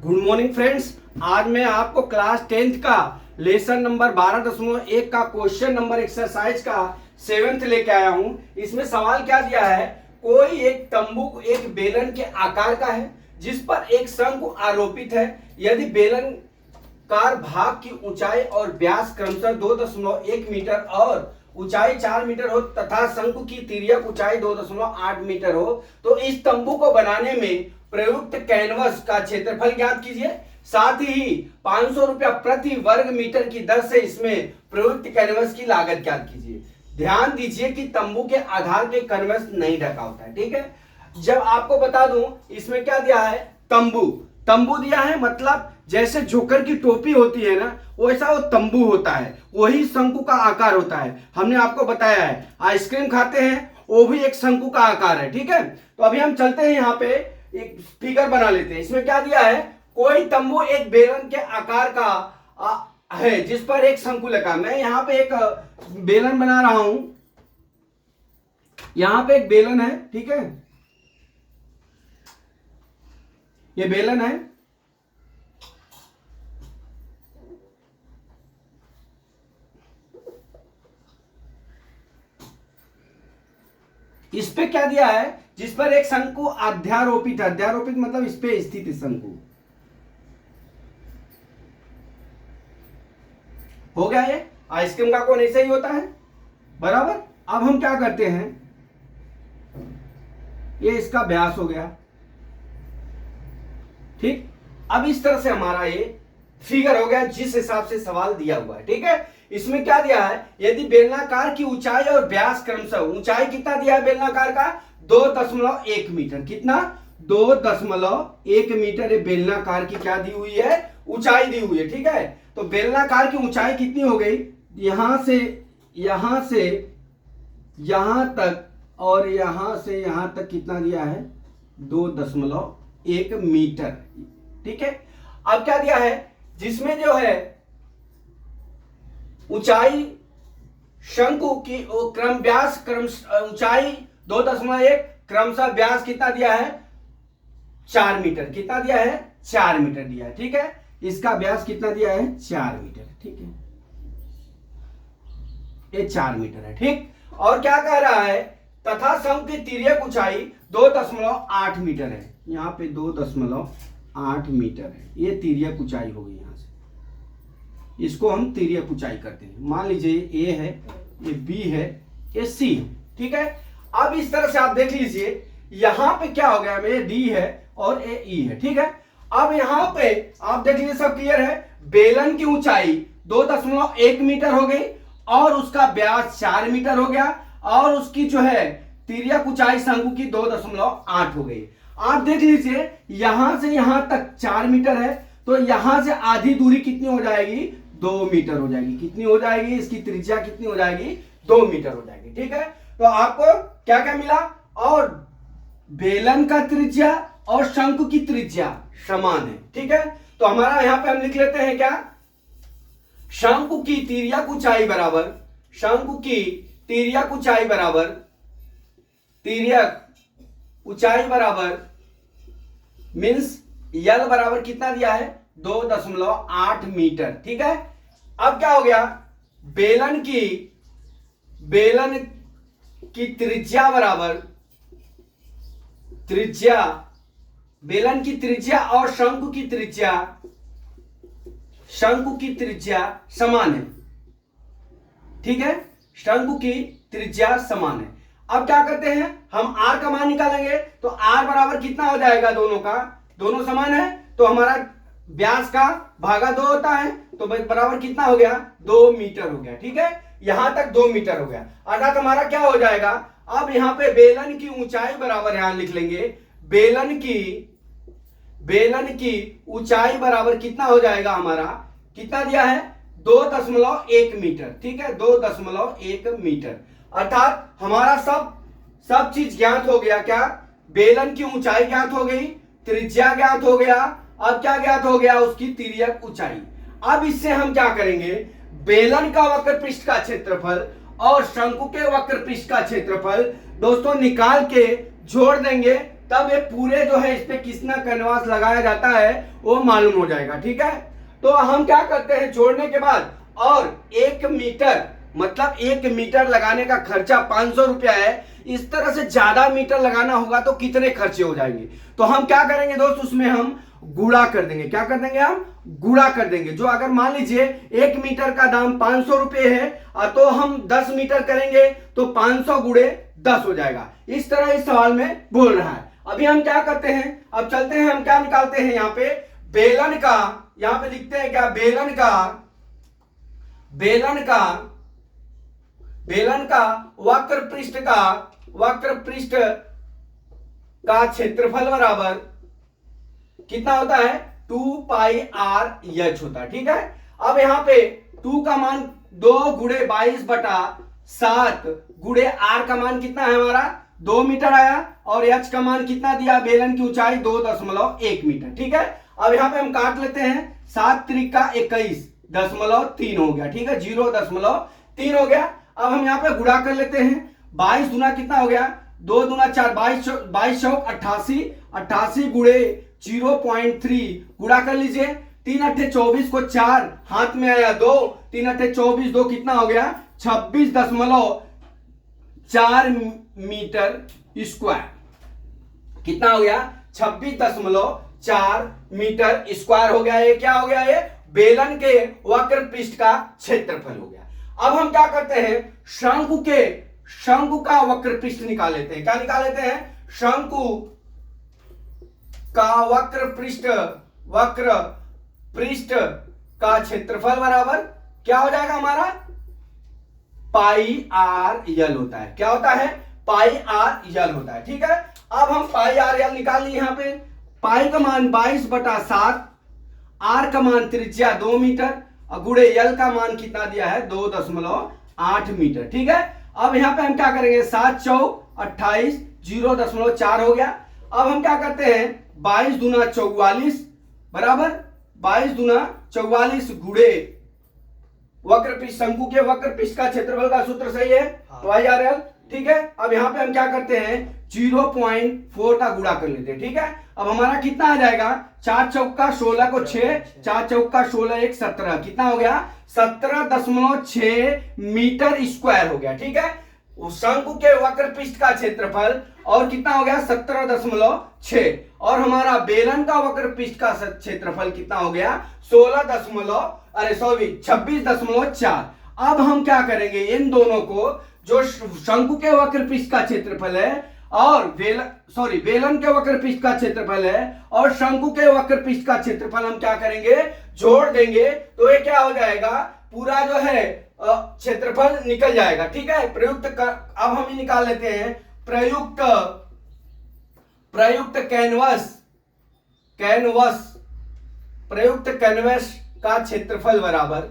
Good morning friends. आज मैं आपको क्लास 10th का लेसन नंबर 12.1 का क्वेश्चन नंबर एक्सरसाइज का 7th लेके आया हूं। इसमें सवाल क्या दिया है, कोई एक तंबू एक बेलन के आकार का है जिस पर एक शंकु आरोपित है। यदि बेलनकार भाग की ऊंचाई और व्यास क्रमशः 2.1 मीटर और ऊंचाई 4 मीटर हो तथा शंकु की तिर्यक ऊंचाई 2.8 मीटर हो तो इस तंबू को बनाने में प्रयुक्त कैनवस का क्षेत्रफल ज्ञात कीजिए। साथ ही 500 रुपया प्रति वर्ग मीटर की दर से इसमें प्रयुक्त कैनवस की लागत ज्ञात कीजिए। ध्यान दीजिए कि तंबू के आधार पे कैनवस नहीं ढका होता है, ठीक है। जब आपको बता दूं इसमें क्या दिया है, तंबू तंबू दिया है, मतलब जैसे जोकर की टोपी होती है ना वैसा वो तंबू होता है, वही शंकु का आकार होता है। हमने आपको बताया है आइसक्रीम खाते हैं वो भी एक शंकु का आकार है, ठीक है। तो अभी हम चलते हैं यहाँ पे एक फिगर बना लेते हैं। इसमें क्या दिया है, कोई तंबू एक बेलन के आकार का है जिस पर एक शंकु लगा। मैं यहाँ पे एक बेलन बना रहा हूं, यहाँ पे एक बेलन है, ठीक है, ये बेलन है। इस पे क्या दिया है, जिस पर एक शंकु अध्यारोपित है। अध्यारोपित मतलब इस पे स्थित शंकु। हो गया ये आइसक्रीम का कोन ऐसे ही होता है, बराबर। अब हम क्या करते हैं, ये इसका व्यास हो गया, ठीक। अब इस तरह से हमारा ये फिगर हो गया जिस हिसाब से सवाल दिया हुआ है, ठीक है। इसमें क्या दिया है, यदि बेलनाकार की ऊंचाई और व्यास क्रमशः, ऊंचाई कितना दिया है बेलनाकार का 2.1 मीटर, कितना 2.1 मीटर ये बेलनाकार की क्या दी हुई है, ऊंचाई दी हुई है, ठीक है। तो बेलनाकार की ऊंचाई कितनी हो गई, यहां से यहां तक और यहां से यहां तक कितना दिया है 2.1 मीटर, ठीक है। अब क्या दिया है, जिसमें जो है ऊंचाई शंकु की क्रम व्यास ऊंचाई 2.1 क्रमशः व्यास कितना दिया है 4 मीटर, कितना दिया है 4 मीटर दिया है, ठीक है। इसका व्यास कितना दिया है 4 मीटर, ठीक है, ये 4 मीटर है, ठीक। और क्या कह रहा है, तथा शंकु की तिर्यक ऊंचाई 2.8 मीटर है। यहां पे 2.8 मीटर है, ये तिर्यक ऊंचाई होगी। यहां से इसको हम तिर्यक ऊंचाई करते हैं। मान लीजिए ए है, ये बी है, ये सी है, ठीक है। अब इस तरह से आप देख लीजिए, यहां पे क्या हो गया, ये डी है और ये ई है, ठीक है। अब यहां पे आप देख लीजिए, सब क्लियर है। बेलन की ऊंचाई 2.1 मीटर हो गई और उसका व्यास 4 मीटर हो गया और उसकी जो है तिर्यक ऊंचाई शंकु की 2.8 हो गई। आप देख लीजिए, यहां से यहां तक 4 मीटर है तो यहां से आधी दूरी कितनी हो जाएगी, 2 मीटर हो जाएगी। कितनी हो जाएगी, इसकी त्रिज्या कितनी हो जाएगी, 2 मीटर हो जाएगी, ठीक है। तो आपको क्या क्या मिला, और बेलन का त्रिज्या और शंकु की त्रिज्या समान है, ठीक है। तो हमारा यहां पे हम लिख लेते हैं क्या, शंकु की तिर्यक ऊंचाई बराबर, शंकु की तिर्यक ऊंचाई बराबर, तिर्यक ऊंचाई बराबर मीन्स यल बराबर कितना दिया है 2.8 मीटर, ठीक है। अब क्या हो गया, बेलन की त्रिज्या बराबर, त्रिज्या बेलन की त्रिज्या और शंकु की त्रिज्या समान है, ठीक है। शंकु की त्रिज्या समान है। अब क्या करते हैं, हम r का मान निकालेंगे तो r बराबर कितना हो जाएगा, दोनों का, दोनों समान है तो हमारा व्यास का भागा 2 होता है तो बराबर कितना हो गया 2 मीटर हो गया, ठीक है। यहां तक 2 मीटर हो गया, अर्थात हमारा क्या हो जाएगा, अब यहां पे बेलन की ऊंचाई बराबर, यहां लिख लेंगे बेलन की ऊंचाई बराबर कितना हो जाएगा, हमारा कितना दिया है 2.1 मीटर, ठीक है, 2.1 मीटर। अर्थात हमारा सब चीज ज्ञात हो गया, क्या, बेलन की ऊंचाई ज्ञात हो गई, त्रिज्या ज्ञात हो गया, अब क्या ज्ञात हो गया, उसकी तिर्यक ऊंचाई। अब इससे हम क्या करेंगे, बेलन का वक्र पृष्ठ का क्षेत्रफल और शंकु के वक्र पृष्ठ का क्षेत्रफल दोस्तों निकाल के जोड़ देंगे तब ये पूरे जो है इस पे कितना कैनवास लगाया जाता है वो मालूम हो जाएगा। ठीक है, तो हम क्या करते हैं जोड़ने के बाद, और 1 मीटर मतलब 1 मीटर लगाने का खर्चा 500 रुपया है। इस तरह से ज्यादा मीटर लगाना होगा तो कितने खर्चे हो जाएंगे, तो हम क्या करेंगे दोस्त, उसमें हम गुणा कर देंगे। क्या कर देंगे, हम गुणा कर देंगे। जो अगर मान लीजिए 1 मीटर का दाम 500 रुपए है, तो हम 10 मीटर करेंगे तो 500 गुणे 10 हो जाएगा। इस तरह इस सवाल में बोल रहा है। अभी हम क्या करते हैं, अब चलते हैं, हम क्या निकालते हैं यहाँ पे, बेलन का, यहाँ पे लिखते हैं क्या, बेलन का वक्र पृष्ठ का क्षेत्रफल बराबर कितना होता है, 2 पाई आर एच होता है। ठीक है, अब यहाँ पे 2 का मान 2 गुणे 22/7 गुणे आर का मान कितना है हमारा, 2 मीटर आया, और एच का मान कितना दिया, बेलन की ऊंचाई 2.1 मीटर। ठीक है, अब यहाँ पे हम काट लेते हैं, 7 त्रिका 21.3 हो गया। ठीक है, 0.3 हो गया। अब हम यहाँ पे गुणा कर लेते हैं, 22 दूना कितना हो गया, 2 दूना 4, 22 चौक 88 गुणे 0.3 गुणा कर लीजिए, 3 अट्ठे 24 को 4 हाथ में आया 2, 3 अट्ठे 24, 2 कितना हो गया, 26.4 मीटर स्क्वायर। कितना हो गया, 26.4 मीटर स्क्वायर हो गया। ये क्या हो गया, ये बेलन के वक्र पृष्ठ का क्षेत्रफल हो गया। अब हम क्या करते हैं, शंकु का वक्र पृष्ठ निकाल लेते हैं। क्या निकाल लेते हैं, शंकु का वक्र पृष्ठ का क्षेत्रफल बराबर क्या हो जाएगा हमारा, पाई आर यल होता है। क्या होता है, पाई आर यल होता है। ठीक है, अब हम पाई आर यल निकाल लिए। यहाँ पे पाई का मान 22/7, आर का मान त्रिज्या 2 मीटर, और गुणे यल का मान कितना दिया है, 2.8 मीटर। ठीक है, अब यहाँ पे हम क्या करेंगे, 7 चौक 28, 0.4 हो गया। अब हम क्या करते हैं, 22 दूना 44 बराबर 22 दूना 44 गुणे वक्र पृष्ठ, शंकु के वक्र पृष्ठ का क्षेत्रफल का सूत्र सही है, पाई आर एल। ठीक है, अब यहाँ पे हम क्या करते हैं, 0.4 का गुणा कर लेते हैं। ठीक है, अब हमारा कितना आ जाएगा, 4 चौका 16 को 6, 4 चौका 16 1 17, कितना हो गया, 17.6 मीटर स्क्वायर हो गया। ठीक है, शंकु के वक्र पृष्ठ का क्षेत्रफल और कितना हो गया, 17.6, और हमारा बेलन का वक्र पृष्ठ का क्षेत्रफल कितना हो गया, 26.4। अब हम क्या करेंगे, इन दोनों को, जो शंकु के वक्र पृष्ठ का क्षेत्रफल है और बेलन के वक्र पृष्ठ का क्षेत्रफल है और शंकु के वक्र पृष्ठ का क्षेत्रफल हम क्या करेंगे, जोड़ देंगे, तो ये क्या हो जाएगा, पूरा जो है क्षेत्रफल निकल जाएगा। ठीक है, अब हम निकाल लेते हैं, प्रयुक्त कैनवस का क्षेत्रफल बराबर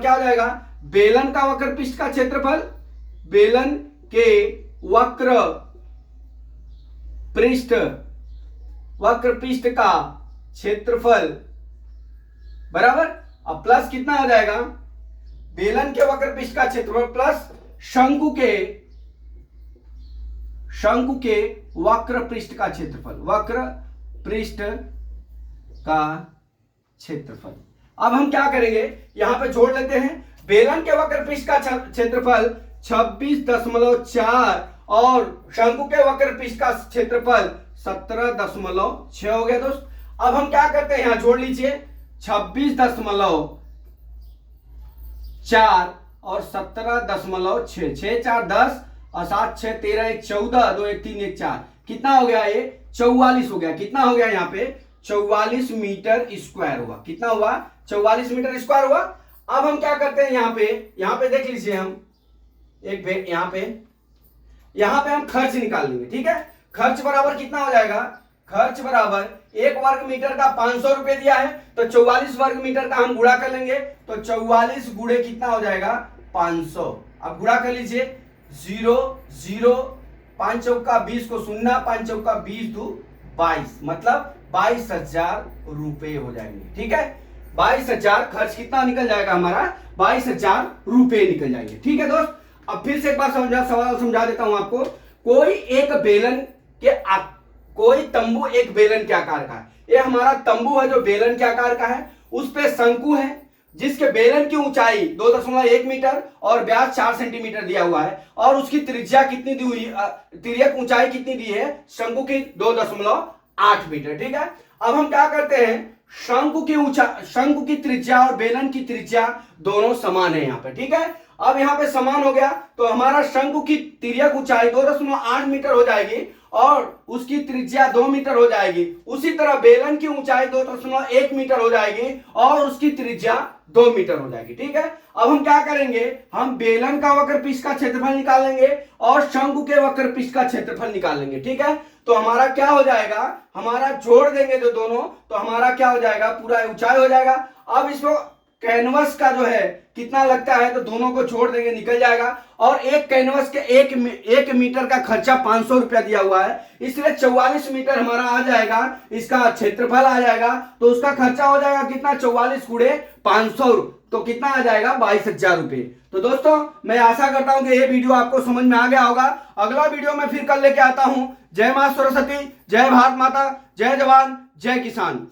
क्या हो जाएगा, बेलन का वक्र पृष्ठ का क्षेत्रफल, बेलन के वक्र पृष्ठ का क्षेत्रफल बराबर, अब प्लस कितना आ जाएगा, बेलन के वक्र पृष्ठ का क्षेत्रफल प्लस शंकु के वक्र पृष्ठ का क्षेत्रफल, वक्र पृष्ठ का क्षेत्रफल। अब हम क्या करेंगे, यहां पे जोड़ लेते हैं, बेलन के वक्र पृष्ठ का क्षेत्रफल 26.4 और शंकु के वक्र पृष्ठ का क्षेत्रफल 17.6 हो गया दोस्त। अब हम क्या करते हैं, यहां जोड़ लीजिए, 26.4 और 17.6, 6 4 10 और 7 6 13 1 14 2 1 3 1 4, कितना हो गया, ये 44 हो गया। कितना हो गया, यहाँ पे 44 मीटर स्क्वायर हुआ। कितना हुआ, 44 मीटर स्क्वायर हुआ। अब हम क्या करते हैं, यहाँ पे देख लीजिए, हम एक यहाँ पे हम खर्च निकाल लेंगे। ठीक है, खर्च बराबर कितना हो जाएगा, खर्च बराबर 1 वर्ग मीटर का 500 रुपए दिया है, तो 44 वर्ग मीटर का हम गुणा कर लेंगे, तो 44 गुणे कितना हो जाएगा, 500। अब गुणा कर लीजिए, 0 0 5 चौका 20 को 0, 5 चौका 20 2 22, मतलब 22,000 रुपए हो जाएंगे। ठीक है, 22,000 खर्च कितना निकल जाएगा हमारा, 22,000 रुपए निकल जाएंगे। ठीक है दोस्त, अब फिर से एक बार सवाल समझा देता हूं आपको। कोई एक बेलन के कोई तंबू एक बेलन के आकार का है। ये हमारा तंबू है जो बेलन के आकार का है, उस पे शंकु है जिसके बेलन की ऊंचाई 2.1 मीटर और व्यास 4 सेंटीमीटर दिया हुआ है, और उसकी त्रिज्या कितनी दी हुई, तिर्यक ऊंचाई कितनी दी है शंकु की 2.8 मीटर। ठीक है, अब हम क्या करते हैं, शंकु की त्रिज्या और बेलन की त्रिज्या दोनों समान है यहाँ पे। ठीक है, अब यहाँ पे समान हो गया तो हमारा शंकु की तिर्यक ऊंचाई 2.8 मीटर हो जाएगी और उसकी त्रिज्या 2 मीटर हो जाएगी। उसी तरह बेलन की ऊंचाई 2.1 मीटर हो जाएगी और उसकी त्रिज्या 2 मीटर हो जाएगी। ठीक है, अब हम क्या करेंगे, हम बेलन का वक्र पृष्ठ का क्षेत्रफल निकालेंगे और शंकु के वक्र पृष्ठ का क्षेत्रफल निकालेंगे। ठीक है, तो हमारा क्या हो जाएगा, हमारा जोड़ देंगे जो दोनों, तो हमारा क्या हो जाएगा, पूरा ऊंचाई हो जाएगा। अब इसको कैनवस का जो है कितना लगता है, तो दोनों को जोड़ देंगे, निकल जाएगा। और एक कैनवस के एक मीटर का खर्चा 500 रुपया दिया हुआ है, इसलिए 44 मीटर हमारा आ जाएगा, इसका क्षेत्रफल आ जाएगा। तो उसका खर्चा हो जाएगा कितना, 44 गुणे 500, तो कितना आ जाएगा, 22,000 रुपए। तो दोस्तों मैं आशा करता हूं कि ये वीडियो आपको समझ में आ गया होगा। अगला वीडियो मैं फिर कल लेके आता हूं। जय मां सरस्वती, जय भारत माता, जय जवान, जय किसान।